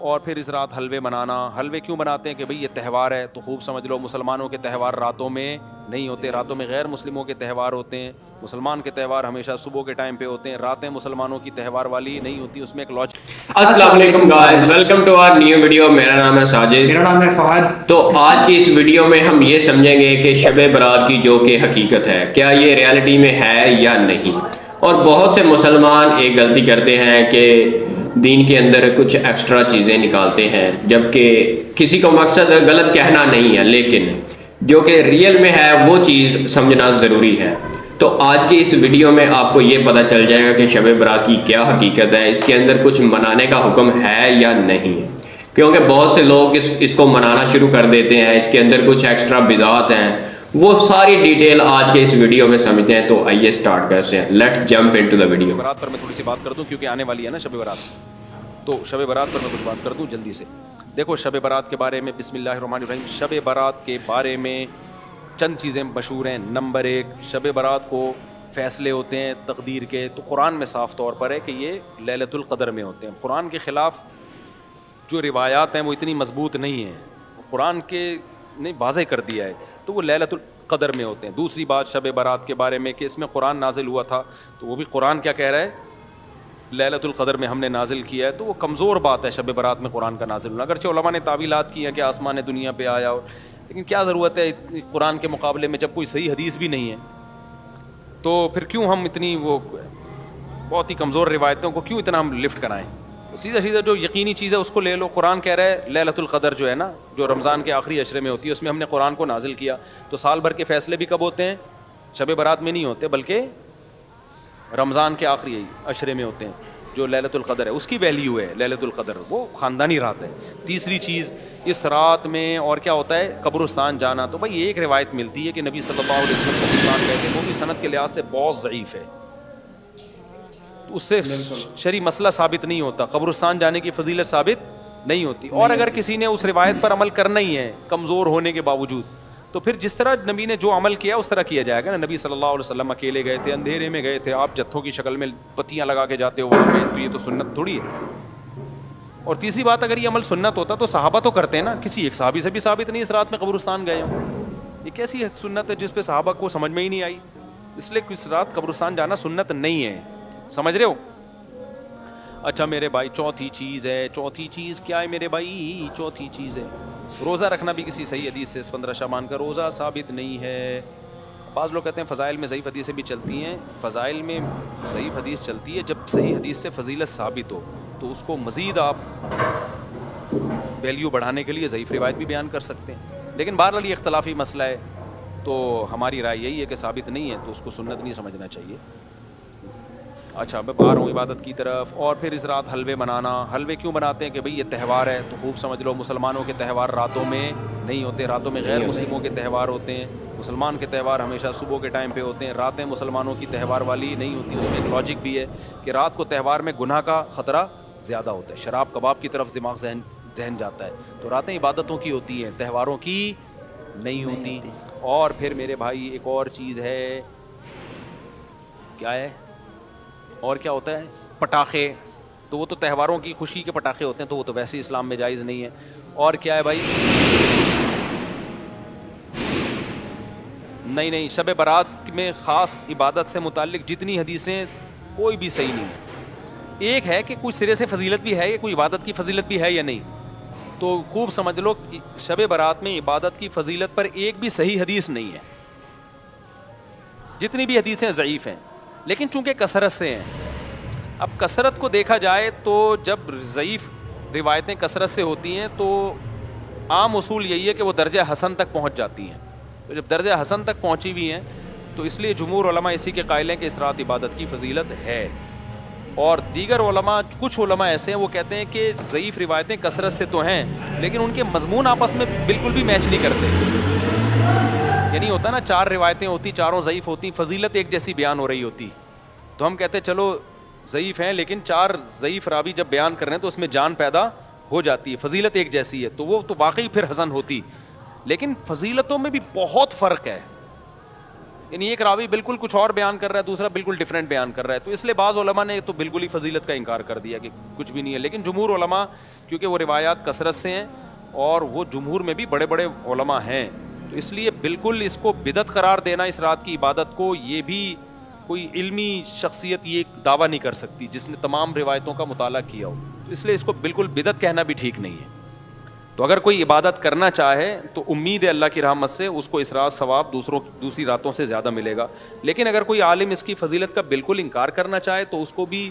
اور پھر اس رات حلوے بنانا. حلوے کیوں بناتے ہیں کہ بھئی یہ تہوار ہے, تو خوب سمجھ لو مسلمانوں کے تہوار راتوں میں نہیں ہوتے, راتوں میں غیر مسلموں کے تہوار ہوتے ہیں. مسلمان کے تہوار ہمیشہ صبح کے ٹائم پہ ہوتے ہیں, راتیں مسلمانوں کی تہوار والی نہیں ہوتی, اس میں ایک لاجک. السلام علیکم guys, welcome to our new video. میرا نام ہے ساجد. میرا نام ہے فہد. تو آج کی اس ویڈیو میں ہم یہ سمجھیں گے کہ شب برات کی جو کہ حقیقت ہے, کیا یہ ریالٹی میں ہے یا نہیں. اور بہت سے مسلمان ایک غلطی کرتے ہیں کہ دین کے اندر کچھ ایکسٹرا چیزیں نکالتے ہیں, جبکہ کسی کو مقصد غلط کہنا نہیں ہے, لیکن جو کہ ریئل میں ہے وہ چیز سمجھنا ضروری ہے. تو آج کی اس ویڈیو میں آپ کو یہ پتہ چل جائے گا کہ شب برات کی کیا حقیقت ہے, اس کے اندر کچھ منانے کا حکم ہے یا نہیں. کیونکہ بہت سے لوگ اس کو منانا شروع کر دیتے ہیں, اس کے اندر کچھ ایکسٹرا بدعات ہیں, وہ ساری ڈیٹیل آج کے اس ویڈیو میں سمجھتے ہیں. تو آئیے سٹارٹ کرتے ہیں, let's jump into the video. برات پر میں تھوڑی سی بات کر دوں کیونکہ آنے والی ہے نا شب برات, تو شب برات پر میں کچھ بات کر دوں جلدی سے. دیکھو شب برات کے بارے میں بسم اللہ الرحمن الرحیم, شب برات کے بارے میں چند چیزیں مشہور ہیں. نمبر 1, شب برات کو فیصلے ہوتے ہیں تقدیر کے, تو قرآن میں صاف طور پر ہے کہ یہ لیلۃ القدر میں ہوتے ہیں. قرآن کے خلاف جو روایات ہیں وہ اتنی مضبوط نہیں ہیں, قرآن کے نے واضح کر دیا ہے, تو وہ لیلۃ القدر میں ہوتے ہیں. دوسری بات شب برات کے بارے میں کہ اس میں قرآن نازل ہوا تھا, تو وہ بھی قرآن کیا کہہ رہا ہے, لیلۃ القدر میں ہم نے نازل کیا ہے, تو وہ کمزور بات ہے شب برات میں قرآن کا نازل ہونا. اگرچہ علماء نے تعویلات کی ہیں کہ آسمان دنیا پہ آیا, لیکن کیا ضرورت ہے قرآن کے مقابلے میں جب کوئی صحیح حدیث بھی نہیں ہے, تو پھر کیوں ہم اتنی وہ بہت ہی کمزور روایتوں کو کیوں اتنا ہم لفٹ کرائیں. سیدھا جو یقینی چیز ہے اس کو لے لو. قرآن کہہ رہا ہے لیلۃ القدر جو ہے نا, جو رمضان کے آخری عشرے میں ہوتی ہے, اس میں ہم نے قرآن کو نازل کیا. تو سال بھر کے فیصلے بھی کب ہوتے ہیں, شب برات میں نہیں ہوتے, بلکہ رمضان کے آخری عشرے میں ہوتے ہیں. جو لیلۃ القدر ہے اس کی ویلیو ہے لیلۃ القدر, وہ خاندانی رات ہے. تیسری چیز, اس رات میں اور کیا ہوتا ہے, قبرستان جانا. تو بھائی ایک روایت ملتی ہے کہ نبی صلی اللہ علیہ وسلم قبرستان گئے تھے, وہ بھی سند کے لحاظ سے بہت ضعیف ہے, اس سے شرعی مسئلہ ثابت نہیں ہوتا, قبرستان جانے کی فضیلت ثابت نہیں ہوتی. اور اگر کسی نے اس روایت پر عمل کرنا ہی ہے کمزور ہونے کے باوجود, تو پھر جس طرح نبی نے جو عمل کیا اس طرح کیا جائے گا نا. نبی صلی اللہ علیہ وسلم اکیلے گئے تھے, اندھیرے میں گئے تھے, آپ جتھوں کی شکل میں پتیاں لگا کے جاتے ہو وہاں پہ, تو یہ تو سنت تھوڑی ہے. اور تیسری بات, اگر یہ عمل سنت ہوتا تو صحابہ تو کرتے ہیں نا, کسی ایک صحابی سے بھی ثابت نہیں اس رات میں قبرستان گئے ہوں. یہ کیسی سنت ہے جس پہ صحابہ کو سمجھ میں ہی نہیں آئی, اس لیے اس رات قبرستان جانا سنت نہیں ہے. سمجھ رہے ہو؟ اچھا میرے بھائی, چوتھی چیز ہے. چوتھی چیز کیا ہے میرے بھائی؟ چوتھی چیز ہے روزہ رکھنا. بھی کسی صحیح حدیث سے 15 شعبان کا روزہ ثابت نہیں ہے. بعض لوگ کہتے ہیں فضائل میں ضعیف حدیثیں بھی چلتی ہیں. فضائل میں ضعیف حدیث چلتی ہے جب صحیح حدیث سے فضیلت ثابت ہو, تو اس کو مزید آپ ویلیو بڑھانے کے لیے ضعیف روایت بھی بیان کر سکتے ہیں. لیکن بہرحال یہ اختلافی مسئلہ ہے, تو ہماری رائے یہی ہے کہ ثابت نہیں ہے تو اس کو سنت نہیں سمجھنا چاہیے. اچھا میں آ رہا ہوں عبادت کی طرف. اور پھر اس رات حلوے بنانا. حلوے کیوں بناتے ہیں کہ بھئی یہ تہوار ہے, تو خوب سمجھ لو مسلمانوں کے تہوار راتوں میں نہیں ہوتے, راتوں میں غیر مسلموں کے تہوار ہوتے ہیں. مسلمان کے تہوار ہمیشہ صبح کے ٹائم پہ ہوتے ہیں, راتیں مسلمانوں کی تہوار والی نہیں ہوتی. اس میں ایک لاجک بھی ہے کہ رات کو تہوار میں گناہ کا خطرہ زیادہ ہوتا ہے, شراب کباب کی طرف دماغ ذہن جاتا ہے. تو راتیں عبادتوں کی ہوتی ہیں, تہواروں کی نہیں ہوتی. اور پھر میرے بھائی ایک اور چیز ہے, کیا ہے اور کیا ہوتا ہے, پٹاخے. تو وہ تو تہواروں کی خوشی کے پٹاخے ہوتے ہیں, تو وہ تو ویسے اسلام میں جائز نہیں ہے. اور کیا ہے بھائی, نہیں شب برات میں خاص عبادت سے متعلق جتنی حدیثیں کوئی بھی صحیح نہیں ہے. ایک ہے کہ کوئی سرے سے فضیلت بھی ہے, یا کوئی عبادت کی فضیلت بھی ہے یا نہیں. تو خوب سمجھ لو شب برات میں عبادت کی فضیلت پر ایک بھی صحیح حدیث نہیں ہے, جتنی بھی حدیثیں ضعیف ہیں, لیکن چونکہ کثرت سے ہیں. اب کثرت کو دیکھا جائے تو جب ضعیف روایتیں کثرت سے ہوتی ہیں تو عام اصول یہی ہے کہ وہ درجہ حسن تک پہنچ جاتی ہیں. تو جب درجہ حسن تک پہنچی ہوئی ہیں تو اس لیے جمہور علماء اسی کے قائل ہیں کہ اس رات عبادت کی فضیلت ہے. اور دیگر علماء, کچھ علماء ایسے ہیں وہ کہتے ہیں کہ ضعیف روایتیں کثرت سے تو ہیں, لیکن ان کے مضمون آپس میں بالکل بھی میچ نہیں کرتے. یعنی ہوتا نا 4 روایتیں ہوتی, چاروں ضعیف ہوتی, فضیلت ایک جیسی بیان ہو رہی ہوتی, تو ہم کہتے چلو ضعیف ہیں, لیکن 4 ضعیف راوی جب بیان کر رہے ہیں تو اس میں جان پیدا ہو جاتی ہے, فضیلت ایک جیسی ہے, تو وہ تو واقعی پھر حسن ہوتی. لیکن فضیلتوں میں بھی بہت فرق ہے. یعنی ایک راوی بالکل کچھ اور بیان کر رہا ہے, دوسرا بالکل ڈفرینٹ بیان کر رہا ہے. تو اس لیے بعض علماء نے تو بالکل ہی فضیلت کا انکار کر دیا کہ کچھ بھی نہیں ہے. لیکن جمہور علماء کیونکہ وہ روایات کثرت سے ہیں اور وہ جمہور میں بھی بڑے بڑے علماء ہیں, تو اس لیے بالکل اس کو بدعت قرار دینا اس رات کی عبادت کو, یہ بھی کوئی علمی شخصیت یہ دعویٰ نہیں کر سکتی جس نے تمام روایتوں کا مطالعہ کیا ہو. تو اس لیے اس کو بالکل بدعت کہنا بھی ٹھیک نہیں ہے. تو اگر کوئی عبادت کرنا چاہے تو امید ہے اللہ کی رحمت سے اس کو اس رات ثواب دوسری راتوں سے زیادہ ملے گا. لیکن اگر کوئی عالم اس کی فضیلت کا بالکل انکار کرنا چاہے تو اس کو بھی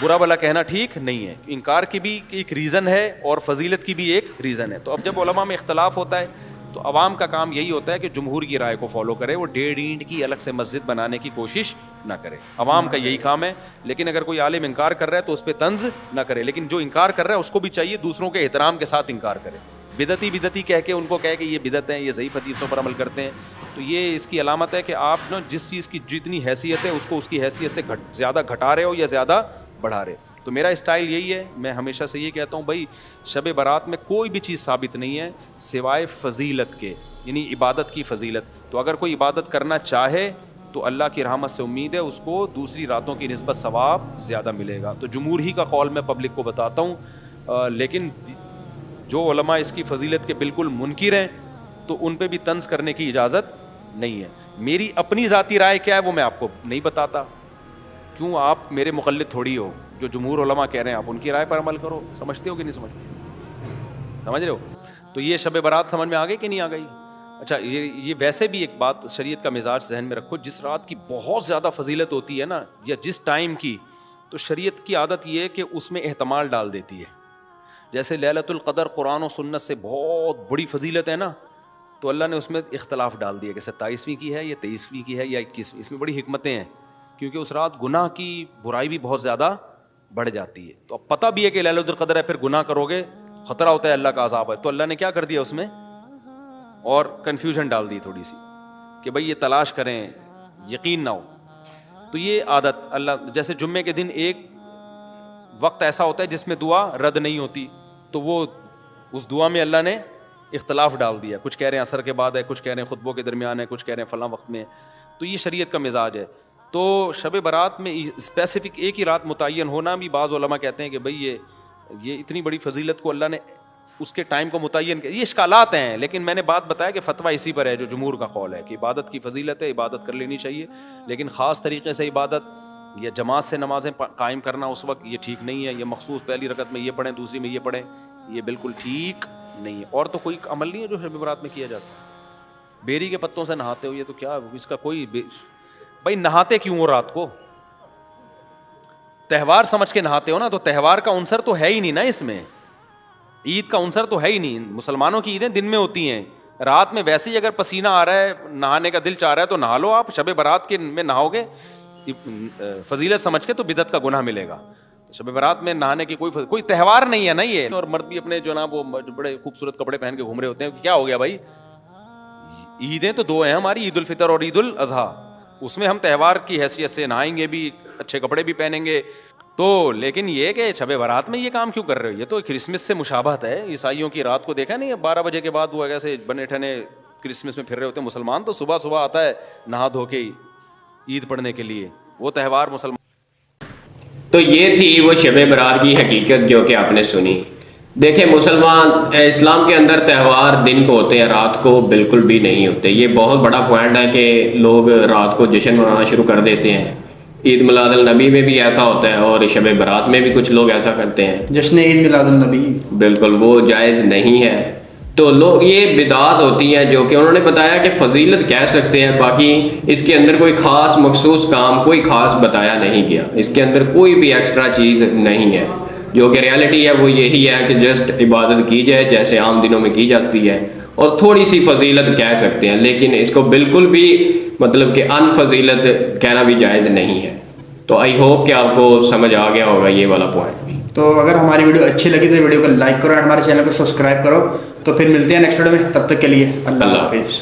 برا بھلا کہنا ٹھیک نہیں ہے. انکار کی بھی ایک ریزن ہے اور فضیلت کی بھی ایک ریزن ہے. تو اب جب علماء میں اختلاف ہوتا ہے تو عوام کا کام یہی ہوتا ہے کہ جمہور کی رائے کو فالو کرے, وہ 1.5 اینٹ کی الگ سے مسجد بنانے کی کوشش نہ کرے. عوام کا یہی کام ہے. لیکن اگر کوئی عالم انکار کر رہا ہے تو اس پہ طنز نہ کرے, لیکن جو انکار کر رہا ہے اس کو بھی چاہیے دوسروں کے احترام کے ساتھ انکار کرے. بدعتی کہہ کے ان کو کہے کہ یہ بدعت ہیں, یہ ضعیف حدیثوں پر عمل کرتے ہیں, تو یہ اس کی علامت ہے کہ آپ نا جس چیز کی جتنی حیثیت ہے اس کو اس کی حیثیت سے زیادہ گھٹا رہے ہو یا زیادہ بڑھا رہے. تو میرا اسٹائل یہی ہے, میں ہمیشہ سے یہ کہتا ہوں بھائی شب برات میں کوئی بھی چیز ثابت نہیں ہے سوائے فضیلت کے, یعنی عبادت کی فضیلت. تو اگر کوئی عبادت کرنا چاہے تو اللہ کی رحمت سے امید ہے اس کو دوسری راتوں کی نسبت ثواب زیادہ ملے گا. تو جمہور ہی کا قول میں پبلک کو بتاتا ہوں, لیکن جو علماء اس کی فضیلت کے بالکل منکر ہیں تو ان پہ بھی طنز کرنے کی اجازت نہیں ہے. میری اپنی ذاتی رائے کیا ہے وہ میں آپ کو نہیں بتاتا, کیوں آپ میرے مقلد تھوڑی ہو. جو جمہور علماء کہہ رہے ہیں آپ ان کی رائے پر عمل کرو. سمجھتے ہو کہ نہیں سمجھتے؟ سمجھ رہے ہو؟ تو یہ شب برات سمجھ میں آ گئی کہ نہیں آ گئی؟ اچھا, یہ ویسے بھی ایک بات شریعت کا مزاج ذہن میں رکھو, جس رات کی بہت زیادہ فضیلت ہوتی ہے نا یا جس ٹائم کی, تو شریعت کی عادت یہ ہے کہ اس میں احتمال ڈال دیتی ہے. جیسے لیلۃ القدر قرآن و سنت سے بہت بڑی فضیلت ہے نا, تو اللہ نے اس میں اختلاف ڈال دیا کہ 27ویں کی ہے یا 23ویں کی ہے یا 21ویں. اس میں بڑی حکمتیں ہیں کیونکہ اس رات گناہ کی برائی بھی بہت زیادہ بڑھ جاتی ہے. تو اب پتہ بھی ہے کہ لیلۃ القدر ہے, پھر گناہ کرو گے خطرہ ہوتا ہے اللہ کا عذاب ہے, تو اللہ نے کیا کر دیا اس میں اور کنفیوژن ڈال دی تھوڑی سی کہ بھائی یہ تلاش کریں, یقین نہ ہو. تو یہ عادت اللہ, جیسے جمعے کے دن ایک وقت ایسا ہوتا ہے جس میں دعا رد نہیں ہوتی, تو وہ اس دعا میں اللہ نے اختلاف ڈال دیا. کچھ کہہ رہے ہیں عصر کے بعد ہے, کچھ کہہ رہے ہیں خطبوں کے درمیان ہے, کچھ کہہ رہے ہیں فلاں وقت میں. تو یہ شریعت کا مزاج ہے. تو شب برات میں اسپیسیفک ایک ہی رات متعین ہونا بھی بعض علماء کہتے ہیں کہ بھئی یہ اتنی بڑی فضیلت کو اللہ نے اس کے ٹائم کو متعین کیا. یہ اشکالات ہیں, لیکن میں نے بات بتایا کہ فتویٰ اسی پر ہے جو جمہور کا قول ہے کہ عبادت کی فضیلت ہے, عبادت کر لینی چاہیے, لیکن خاص طریقے سے عبادت یا جماعت سے نمازیں قائم کرنا اس وقت یہ ٹھیک نہیں ہے. یہ مخصوص پہلی رکعت میں یہ پڑھیں دوسری میں یہ پڑھیں, یہ بالکل ٹھیک نہیں ہے. اور تو کوئی عمل نہیں ہے جو شب برات میں کیا جاتا ہے. بیری کے پتوں سے نہاتے ہو, یہ تو کیا اس کا کوئی بھائی نہاتے کیوں ہو رات کو؟ تہوار سمجھ کے نہاتے ہو نا, تو تہوار کا عنصر تو ہے ہی نہیں نا اس میں, عید کا عنصر تو ہے ہی نہیں. مسلمانوں کی عیدیں دن میں ہوتی ہیں, رات میں ویسے ہی اگر پسینہ آ رہا ہے نہانے کا دل چاہ رہا ہے تو نہا لو. آپ شب برات کے میں نہاؤ گے فضیلت سمجھ کے تو بدعت کا گناہ ملے گا. شب برات میں نہانے کی کوئی تہوار نہیں ہے نا یہ. اور مرد بھی اپنے جو نا وہ بڑے خوبصورت کپڑے پہن کے گھوم رہے ہوتے ہیں, کیا ہو گیا بھائی؟ عیدیں تو دو ہیں ہماری, عید الفطر اور عید الاضحیٰ. اس میں ہم تہوار کی حیثیت سے نہائیں گے بھی, اچھے کپڑے بھی پہنیں گے. تو لیکن یہ کہ شب برات میں یہ کام کیوں کر رہے ہو؟ یہ تو کرسمس سے مشابہت ہے. عیسائیوں کی رات کو دیکھا نہیں, 12 بجے کے بعد وہ ایسے بنے ٹھنے کرسمس میں پھر رہے ہوتے ہیں. مسلمان تو صبح صبح آتا ہے نہا دھو کے عید پڑھنے کے لیے, وہ تہوار مسلمان. تو یہ تھی وہ شب برات کی حقیقت جو کہ آپ نے سنی. دیکھیں مسلمان اسلام کے اندر تہوار دن کو ہوتے ہیں, رات کو بالکل بھی نہیں ہوتے. یہ بہت بڑا پوائنٹ ہے کہ لوگ رات کو جشن منانا شروع کر دیتے ہیں. عید میلاد النبی میں بھی ایسا ہوتا ہے اور شب برات میں بھی کچھ لوگ ایسا کرتے ہیں. جشن عید میلاد النبی بالکل وہ جائز نہیں ہے. تو لوگ یہ بدعات ہوتی ہیں جو کہ انہوں نے بتایا کہ فضیلت کہہ سکتے ہیں, باقی اس کے اندر کوئی خاص مخصوص کام کوئی خاص بتایا نہیں گیا. اس کے اندر کوئی بھی ایکسٹرا چیز نہیں ہے. جو کہ ریالٹی ہے وہ یہی ہے کہ جسٹ عبادت کی جائے جیسے عام دنوں میں کی جاتی ہے, اور تھوڑی سی فضیلت کہہ سکتے ہیں, لیکن اس کو بالکل بھی مطلب کہ ان فضیلت کہنا بھی جائز نہیں ہے. تو آئی ہوپ کہ آپ کو سمجھ آ گیا ہوگا یہ والا پوائنٹ بھی. تو اگر ہماری ویڈیو اچھی لگی تو ویڈیو کو لائک کرو اور ہمارے چینل کو سبسکرائب کرو. تو پھر ملتے ہیں نیکسٹ ویڈیو میں, تب تک کے لیے اللہ حافظ.